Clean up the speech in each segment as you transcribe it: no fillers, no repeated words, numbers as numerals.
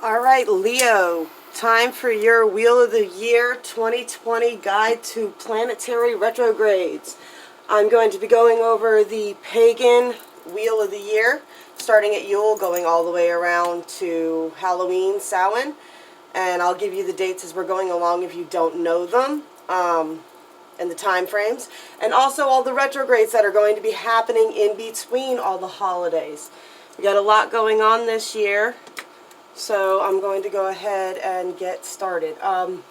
All right, Leo, time for your Wheel of the Year 2020 Guide to Planetary Retrogrades. I'm going to be going over the Pagan Wheel of the Year, starting at Yule, going all the way around to Halloween, Samhain, and I'll give you the dates as we're going along if you don't know them, and the time frames, and also all the retrogrades that are going to be happening in between all the holidays. We got a lot going on this year. So I'm going to go ahead and get started. Now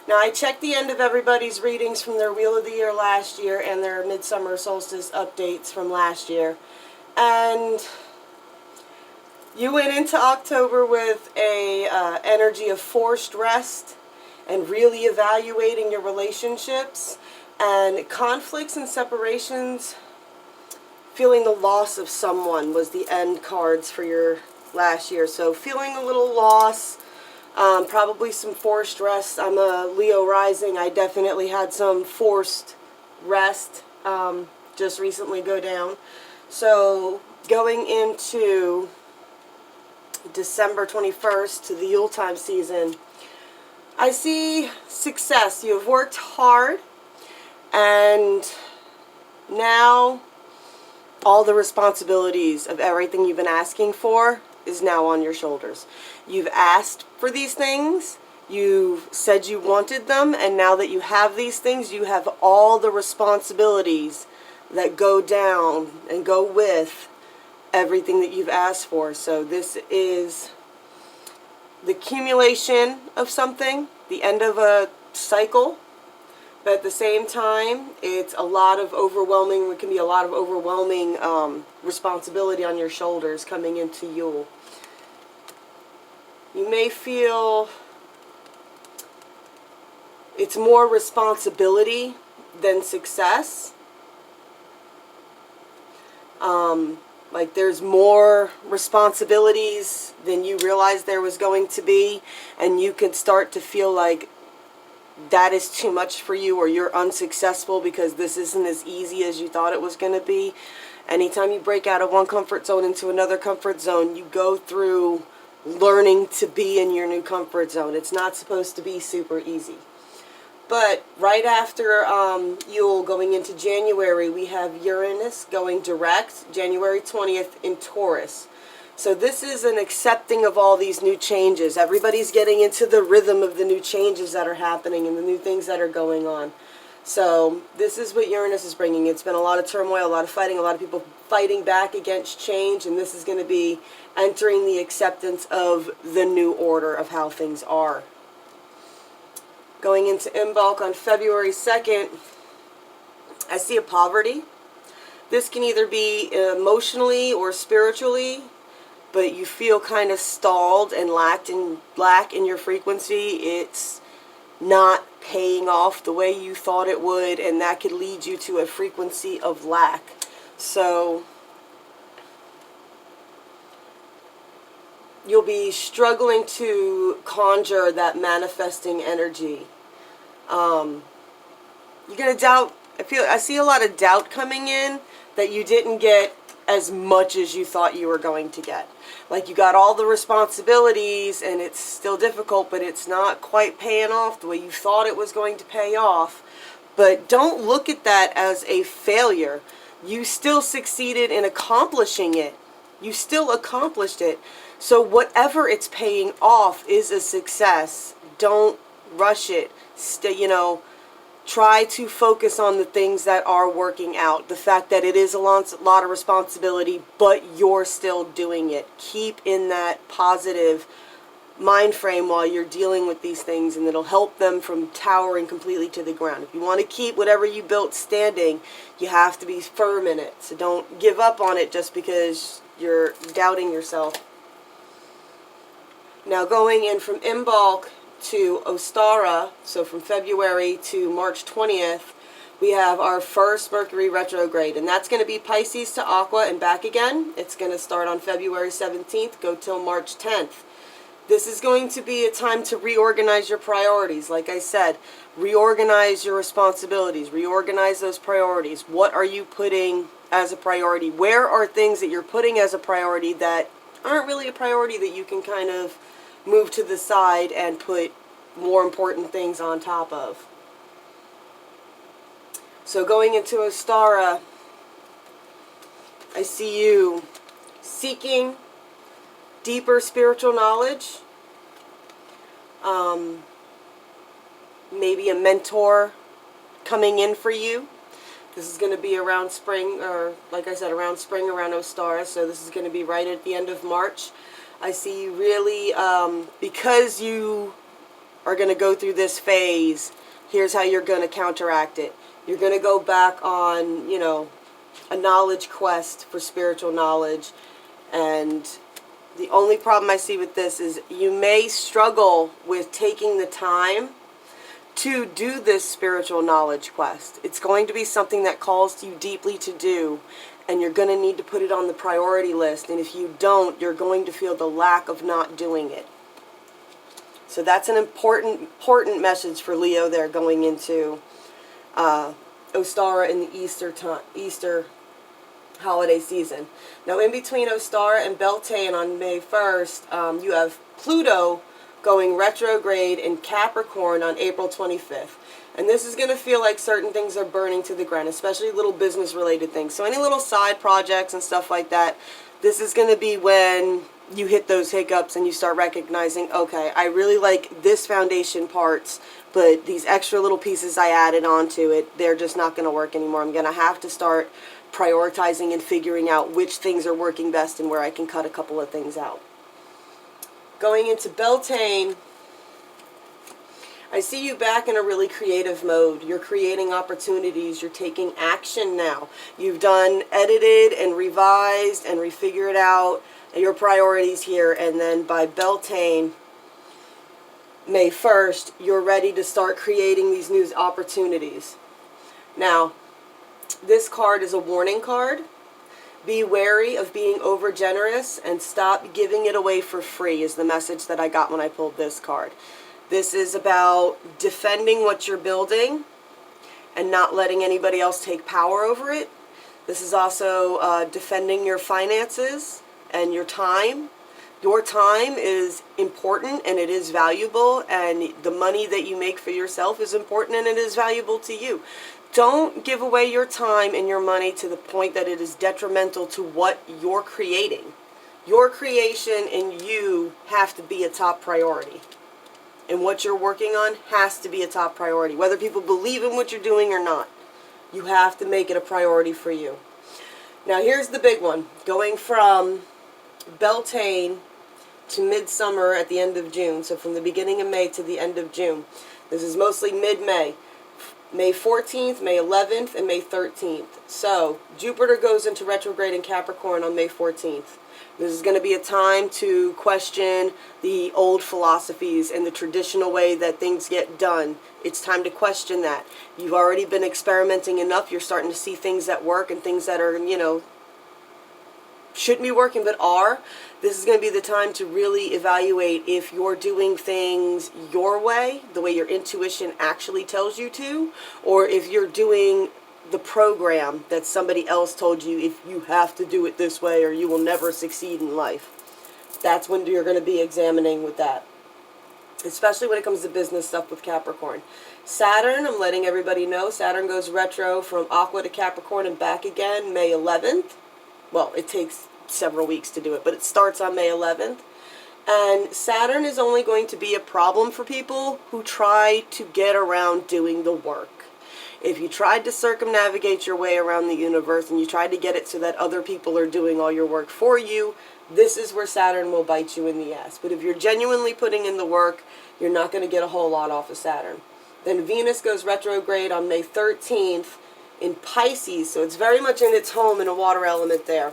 I checked the end of everybody's readings from their Wheel of the Year last year and their Midsummer Solstice updates from last year. And you went into October with a energy of forced rest and really evaluating your relationships and conflicts and separations. Feeling the loss of someone was the end cards for your last year. So feeling a little loss, probably some forced rest. I'm a Leo rising. I definitely had some forced rest just recently go down. So going into December 21st to the Yuletime season, I see success. You have worked hard and now all the responsibilities of everything you've been asking for is now on your shoulders. You've asked for these things, you've said you wanted them, and now that you have these things, you have all the responsibilities that go down and go with everything that you've asked for. So this is the accumulation of something, the end of a cycle, but at the same time, it's a lot of overwhelming, it can be a lot of overwhelming responsibility on your shoulders coming into Yule. You may feel it's more responsibility than success. Like there's more responsibilities than you realized there was going to be, and you can start to feel like that is too much for you, or you're unsuccessful because this isn't as easy as you thought it was going to be. Anytime you break out of one comfort zone into another comfort zone, you go through learning to be in your new comfort zone. It's not supposed to be super easy. But right after Yule, going into January, we have Uranus going direct, January 20th in Taurus. So this is an accepting of all these new changes. Everybody's getting into the rhythm of the new changes that are happening and the new things that are going on. So this is what Uranus is bringing. It's been a lot of turmoil, a lot of fighting, a lot of people fighting back against change, and this is going to be entering the acceptance of the new order of how things are. Going into Imbolc on February 2nd, I see a poverty. This can either be emotionally or spiritually, but you feel kind of stalled and lack in your frequency. It's not paying off the way you thought it would, and that could lead you to a frequency of lack. So you'll be struggling to conjure that manifesting energy. You're going to doubt. I see a lot of doubt coming in that you didn't get as much as you thought you were going to get. Like you got all the responsibilities and it's still difficult, but it's not quite paying off the way you thought it was going to pay off. But don't look at that as a failure. You still succeeded in accomplishing it. You still accomplished it. So whatever it's paying off is a success. Don't rush it. Try to focus on the things that are working out. The fact that it is a lot of responsibility, but you're still doing it. Keep in that positive mind frame while you're dealing with these things, and it'll help them from towering completely to the ground. If you want to keep whatever you built standing, you have to be firm in it. So don't give up on it just because you're doubting yourself. Now going in from Imbolc to Ostara, so from February to March 20th, we have our first Mercury retrograde, and that's going to be Pisces to Aqua and back again. It's going to start on February 17th, go till March 10th. This is going to be a time to reorganize your priorities. Like I said, reorganize your responsibilities, reorganize those priorities. What are you putting as a priority? Where are things that you're putting as a priority that aren't really a priority that you can kind of move to the side and put more important things on top of. So going into Ostara, I see you seeking deeper spiritual knowledge, maybe a mentor coming in for you. This is going to be around spring, or like I said, around spring, around Ostara, so this is going to be right at the end of March. I see you really, because you are going to go through this phase, here's how you're going to counteract it. You're going to go back on, you know, a knowledge quest for spiritual knowledge, and the only problem I see with this is you may struggle with taking the time to do this spiritual knowledge quest. It's going to be something that calls to you deeply to do, and you're going to need to put it on the priority list, and if you don't, you're going to feel the lack of not doing it. So that's an important message for Leo there going into Ostara in the Easter holiday season. Now, in between Ostara and Beltane on May 1st, you have Pluto going retrograde in Capricorn on April 25th. And this is going to feel like certain things are burning to the ground, especially little business-related things. So any little side projects and stuff like that, this is going to be when you hit those hiccups and you start recognizing, okay, I really like this foundation parts, but these extra little pieces I added onto it, they're just not going to work anymore. I'm going to have to start prioritizing and figuring out which things are working best and where I can cut a couple of things out. Going into Beltane, I see you back in a really creative mode. You're creating opportunities. You're taking action now. You've done edited and revised and refigured out your priorities here, and then by Beltane, May 1st, you're ready to start creating these new opportunities. Now, this card is a warning card. Be wary of being over generous and stop giving it away for free is the message that I got when I pulled this card. This is about defending what you're building and not letting anybody else take power over it. This is also defending your finances and your time. Your time is important and it is valuable, and the money that you make for yourself is important and it is valuable to you. Don't give away your time and your money to the point that it is detrimental to what you're creating. Your creation and you have to be a top priority. And what you're working on has to be a top priority. Whether people believe in what you're doing or not, you have to make it a priority for you. Now here's the big one. Going from Beltane to midsummer at the end of June. So from the beginning of May to the end of June. This is mostly mid-May. May 14th, May 11th, and May 13th. So, Jupiter goes into retrograde in Capricorn on May 14th. This is going to be a time to question the old philosophies and the traditional way that things get done. It's time to question that. You've already been experimenting enough. You're starting to see things that work and things that are, you know, shouldn't be working but are. This is going to be the time to really evaluate if you're doing things your way, the way your intuition actually tells you to, or if you're doing the program that somebody else told you, if you have to do it this way or you will never succeed in life. That's when you're going to be examining with that, especially when it comes to business stuff with Capricorn. Saturn, I'm letting everybody know, Saturn goes retro from Aqua to Capricorn and back again May 11th. Well, it takes several weeks to do it, but it starts on May 11th. And Saturn is only going to be a problem for people who try to get around doing the work. If you tried to circumnavigate your way around the universe and you tried to get it so that other people are doing all your work for you, this is where Saturn will bite you in the ass. But if you're genuinely putting in the work, you're not going to get a whole lot off of Saturn. Then Venus goes retrograde on May 13th in Pisces, so it's very much in its home in a water element there.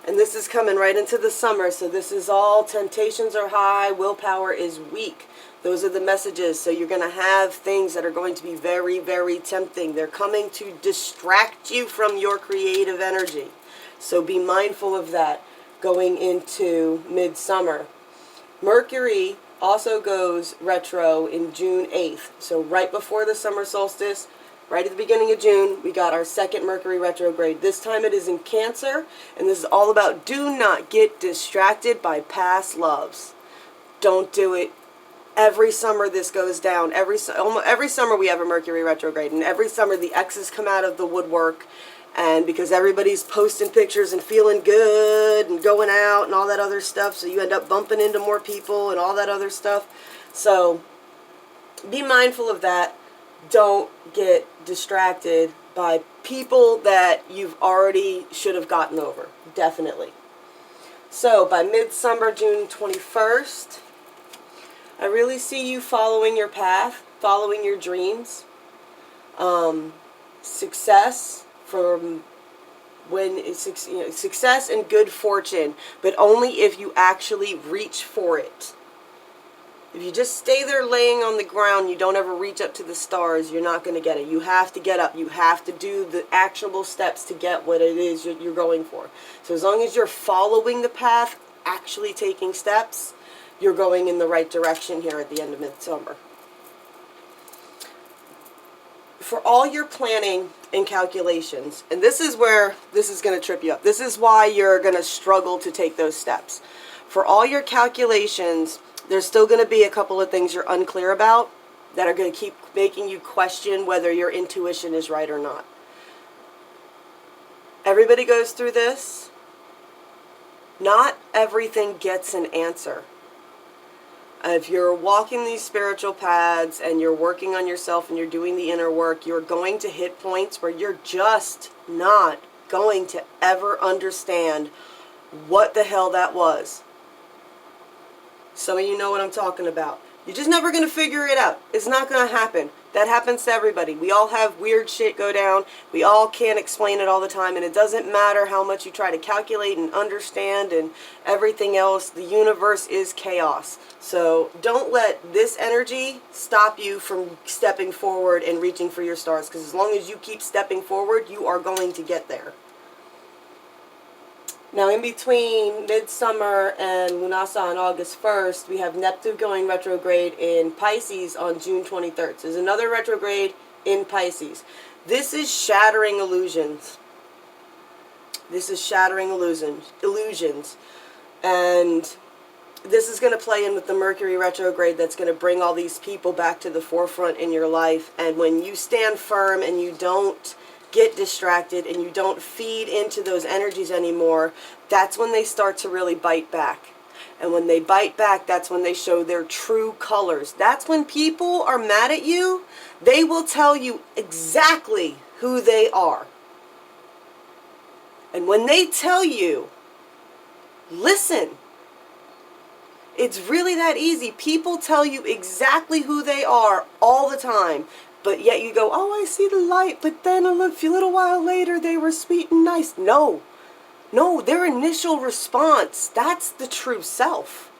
And this is coming right into the summer, so this is all temptations are high, willpower is weak. Those are the messages. So you're going to have things that are going to be very, very tempting. They're coming to distract you from your creative energy. So be mindful of that going into midsummer. Mercury also goes retro in June 8th. So right before the summer solstice, right at the beginning of June, we got our second Mercury retrograde. This time it is in Cancer, and this is all about do not get distracted by past loves. Don't do it. Every summer this goes down. Almost every summer we have a Mercury retrograde, and every summer the exes come out of the woodwork, and because everybody's posting pictures and feeling good and going out and all that other stuff, so you end up bumping into more people and all that other stuff. So be mindful of that. Don't get distracted by people that you've already should have gotten over. Definitely. So by midsummer, June 21st, I really see you following your path, following your dreams. Success from when it's, success and good fortune, but only if you actually reach for it. If you just stay there laying on the ground, you don't ever reach up to the stars, you're not going to get it. You have to get up. You have to do the actionable steps to get what it is you're going for. So as long as you're following the path, actually taking steps, you're going in the right direction here at the end of midsummer. For all your planning and calculations, and this is where this is going to trip you up. This is why you're going to struggle to take those steps. For all your calculations, there's still going to be a couple of things you're unclear about that are going to keep making you question whether your intuition is right or not. Everybody goes through this. Not everything gets an answer. If you're walking these spiritual paths and you're working on yourself and you're doing the inner work, you're going to hit points where you're just not going to ever understand what the hell that was. Some of you know what I'm talking about. You're just never going to figure it out. It's not going to happen. That happens to everybody. We all have weird shit go down. We all can't explain it all the time. And it doesn't matter how much you try to calculate and understand and everything else. The universe is chaos. So don't let this energy stop you from stepping forward and reaching for your stars. Because as long as you keep stepping forward, you are going to get there. Now, in between midsummer and Lunasa on August 1st, we have Neptune going retrograde in Pisces on June 23rd. So there's another retrograde in Pisces. This is shattering illusions. This is shattering illusions. And this is going to play in with the Mercury retrograde that's going to bring all these people back to the forefront in your life. And when you stand firm and you don't get distracted and you don't feed into those energies anymore, that's when they start to really bite back. And when they bite back, that's when they show their true colors. That's when people are mad at you. They will tell you exactly who they are. And when they tell you, listen. It's really that easy. People tell you exactly who they are all the time. But yet you go, oh, I see the light, but then a little while later they were sweet and nice. No, their initial response, that's the true self.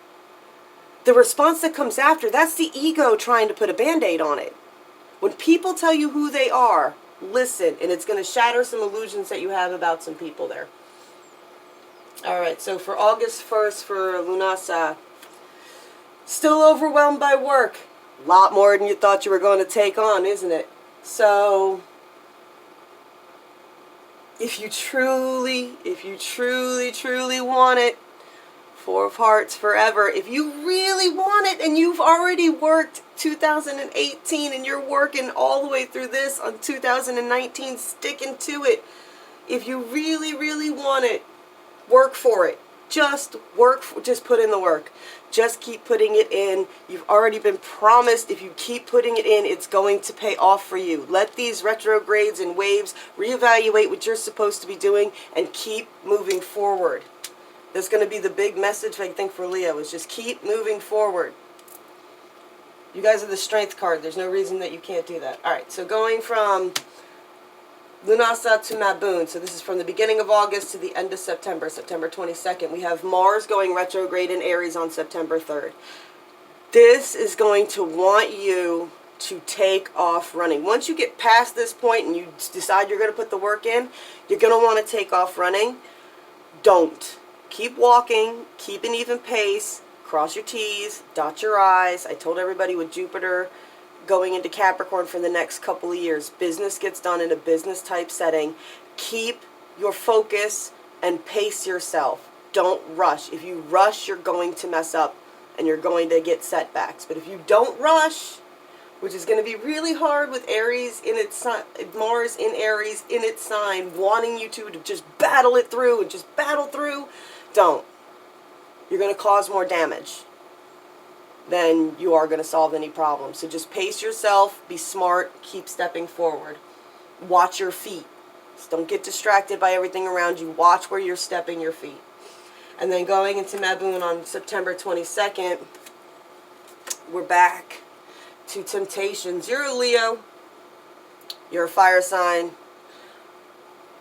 The response that comes after, that's the ego trying to put a Band-Aid on it. When people tell you who they are, listen, and it's going to shatter some illusions that you have about some people there. All right, so for August 1st for Lunasa, still overwhelmed by work. A lot more than you thought you were going to take on, isn't it? So, if you truly want it, Four of Hearts forever, if you really want it and you've already worked 2018 and you're working all the way through this on 2019, sticking to it, if you really want it, work for it. Just put in the work. Just keep putting it in. You've already been promised if you keep putting it in, it's going to pay off for you. Let these retrogrades and waves reevaluate what you're supposed to be doing and keep moving forward. That's going to be the big message, I think, for Leo, is just keep moving forward. You guys are the Strength card. There's no reason that you can't do that. All right, so going from Lunasa to Maboon. So this is from the beginning of August to the end of September, September 22nd. We have Mars going retrograde in Aries on September 3rd. This is going to want you to take off running. Once you get past this point and you decide you're going to put the work in, you're going to want to take off running. Don't. Keep walking. Keep an even pace. Cross your T's. Dot your I's. I told everybody with Jupiter going into Capricorn for the next couple of years, business gets done in a business type setting. Keep your focus and pace yourself. Don't rush. If you rush, you're going to mess up and you're going to get setbacks. But if you don't rush, which is going to be really hard with Aries in its sign, Mars in Aries in its sign, wanting you to just battle it through and just battle through, don't. You're going to cause more damage than you are going to solve any problems. So just pace yourself, be smart, keep stepping forward. Watch your feet. Just don't get distracted by everything around you. Watch where you're stepping your feet. And then going into Mabun on September 22nd, we're back to temptations. You're a Leo. You're a fire sign.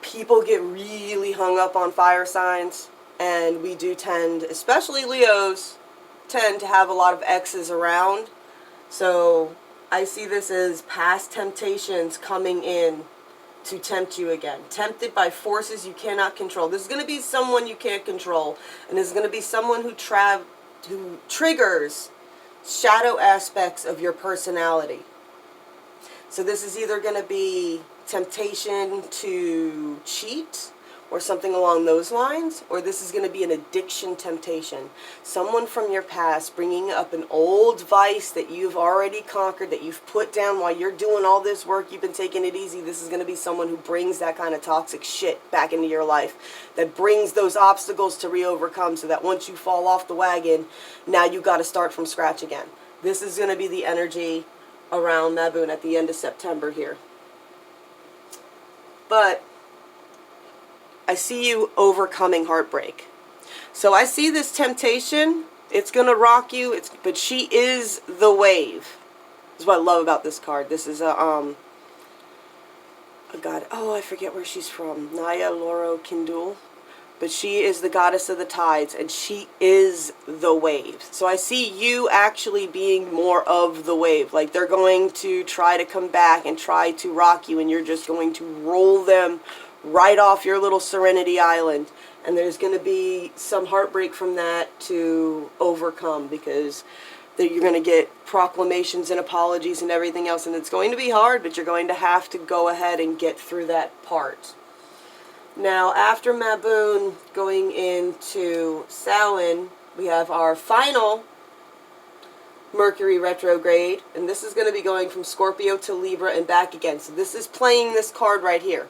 People get really hung up on fire signs, and we do tend, especially Leos, tend to have a lot of exes around. So I see this as past temptations coming in to tempt you again. Tempted by forces you cannot control. This is going to be someone you can't control, and this is going to be someone who triggers shadow aspects of your personality. So this is either going to be temptation to cheat or something along those lines, or this is going to be an addiction temptation. Someone from your past bringing up an old vice that you've already conquered, that you've put down while you're doing all this work, you've been taking it easy. This is going to be someone who brings that kind of toxic shit back into your life, that brings those obstacles to re-overcome, so that once you fall off the wagon, now you got to start from scratch again. This is going to be the energy around Mabun at the end of September here. But I see you overcoming heartbreak. So I see this temptation. It's going to rock you. But she is the wave. That's what I love about this card. This is a god. Oh, I forget where she's from. Naya Loro Kindul. But she is the goddess of the tides, and she is the wave. So I see you actually being more of the wave. Like they're going to try to come back and try to rock you, and you're just going to roll them right off your little Serenity Island. And there's going to be some heartbreak from that to overcome, because you're going to get proclamations and apologies and everything else, and it's going to be hard, but you're going to have to go ahead and get through that part. Now, after Mabun, going into Samhain, we have our final Mercury retrograde, and this is going to be going from Scorpio to Libra and back again. So this is playing this card right here.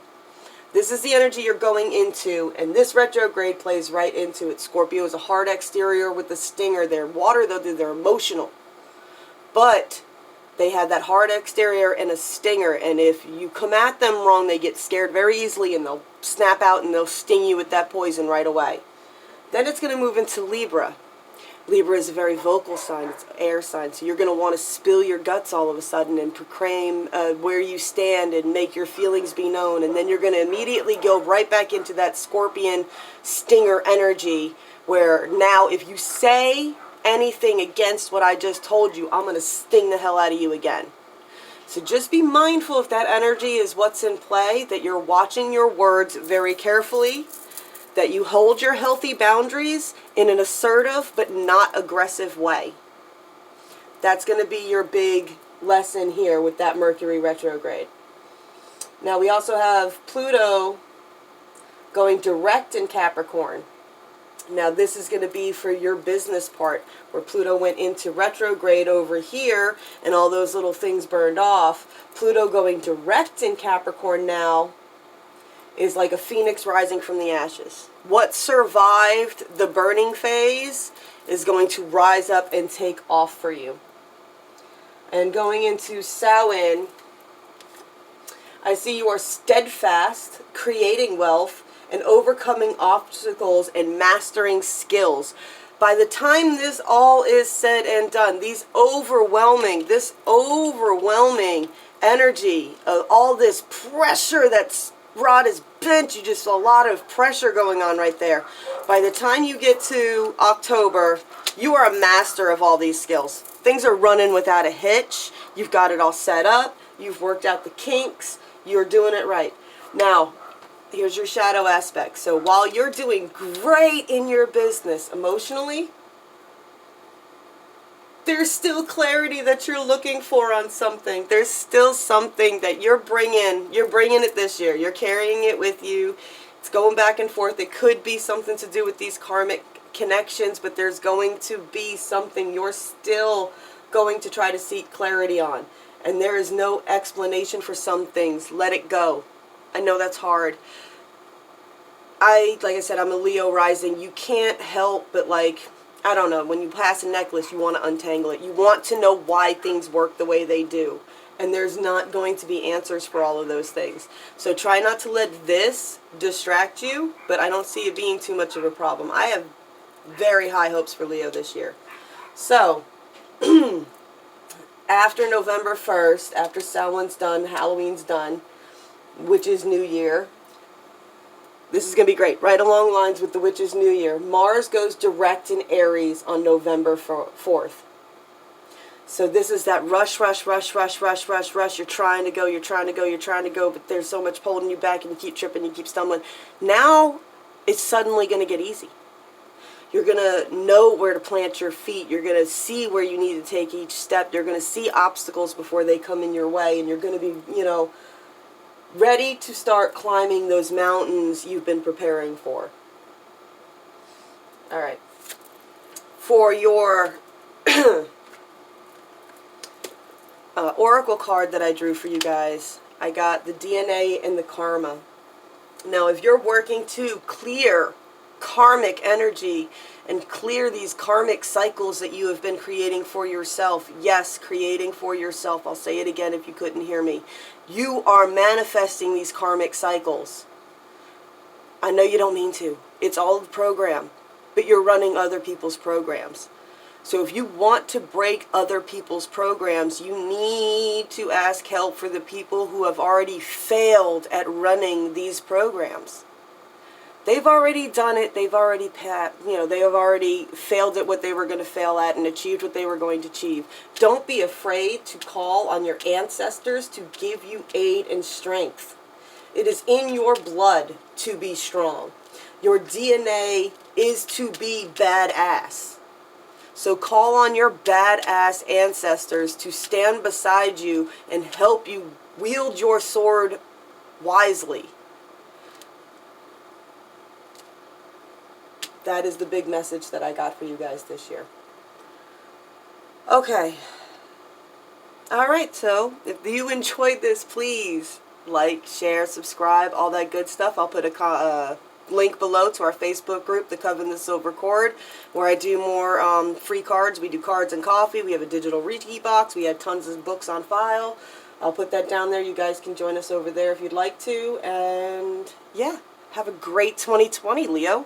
This is the energy you're going into, and this retrograde plays right into it. Scorpio is a hard exterior with the stinger. They're water, though, they're emotional. But they have that hard exterior and a stinger, and if you come at them wrong, they get scared very easily, and they'll snap out and they'll sting you with that poison right away. Then it's going to move into Libra. Libra is a very vocal sign. It's an air sign, so you're going to want to spill your guts all of a sudden and proclaim where you stand and make your feelings be known, and then you're going to immediately go right back into that scorpion stinger energy, where now if you say anything against what I just told you, I'm going to sting the hell out of you again. So just be mindful if that energy is what's in play, that you're watching your words very carefully, that you hold your healthy boundaries in an assertive but not aggressive way. That's going to be your big lesson here with that Mercury retrograde. Now we also have Pluto going direct in Capricorn. Now this is going to be for your business part, where Pluto went into retrograde over here and all those little things burned off. Pluto going direct in Capricorn now is like a phoenix rising from the ashes. What survived the burning phase is going to rise up and take off for you. And going into Samhain, I see you are steadfast, creating wealth, and overcoming obstacles and mastering skills. By the time this all is said and done, this overwhelming energy of all this pressure that's rod is bent, you just a lot of pressure going on right there. By the time you get to October, you are a master of all these skills. Things are running without a hitch. You've got it all set up. You've worked out the kinks. You're doing it right. Now, here's your shadow aspect. So while you're doing great in your business emotionally, there's still clarity that you're looking for on something. There's still something that you're bringing it this year. You're carrying it with you. It's going back and forth. It could be something to do with these karmic connections, but there's going to be something you're still going to try to seek clarity on. And there is no explanation for some things. Let it go. I know that's hard. Like I said, I'm a Leo rising. You can't help but, like, I don't know, when you pass a necklace, you want to untangle it. You want to know why things work the way they do. And there's not going to be answers for all of those things. So try not to let this distract you, but I don't see it being too much of a problem. I have very high hopes for Leo this year. So, after November 1st, after Samhain's done, Halloween's done, which is New Year, this is going to be great. Right along lines with the Witch's New Year. Mars goes direct in Aries on November 4th. So this is that rush. You're trying to go, but there's so much holding you back and you keep tripping, you keep stumbling. Now, it's suddenly going to get easy. You're going to know where to plant your feet. You're going to see where you need to take each step. You're going to see obstacles before they come in your way. And you're going to be, ready to start climbing those mountains you've been preparing for. All right. For your oracle card that I drew for you guys, I got the DNA and the karma. Now, if you're working to clear karmic energy and clear these karmic cycles that you have been creating for yourself, yes, creating for yourself, I'll say it again if you couldn't hear me, you are manifesting these karmic cycles. I know you don't mean to. It's all the program, but you're running other people's programs. So if you want to break other people's programs, you need to ask help for the people who have already failed at running these programs. They've already done it. They've already they have already failed at what they were going to fail at and achieved what they were going to achieve. Don't be afraid to call on your ancestors to give you aid and strength. It is in your blood to be strong. Your DNA is to be badass. So call on your badass ancestors to stand beside you and help you wield your sword wisely. That is the big message that I got for you guys this year. Okay. Alright, so if you enjoyed this, please like, share, subscribe, all that good stuff. I'll put a link below to our Facebook group, the Coven the Silver Cord, where I do more free cards. We do cards and coffee. We have a digital Reiki box. We have tons of books on file. I'll put that down there. You guys can join us over there if you'd like to. And yeah, have a great 2020, Leo.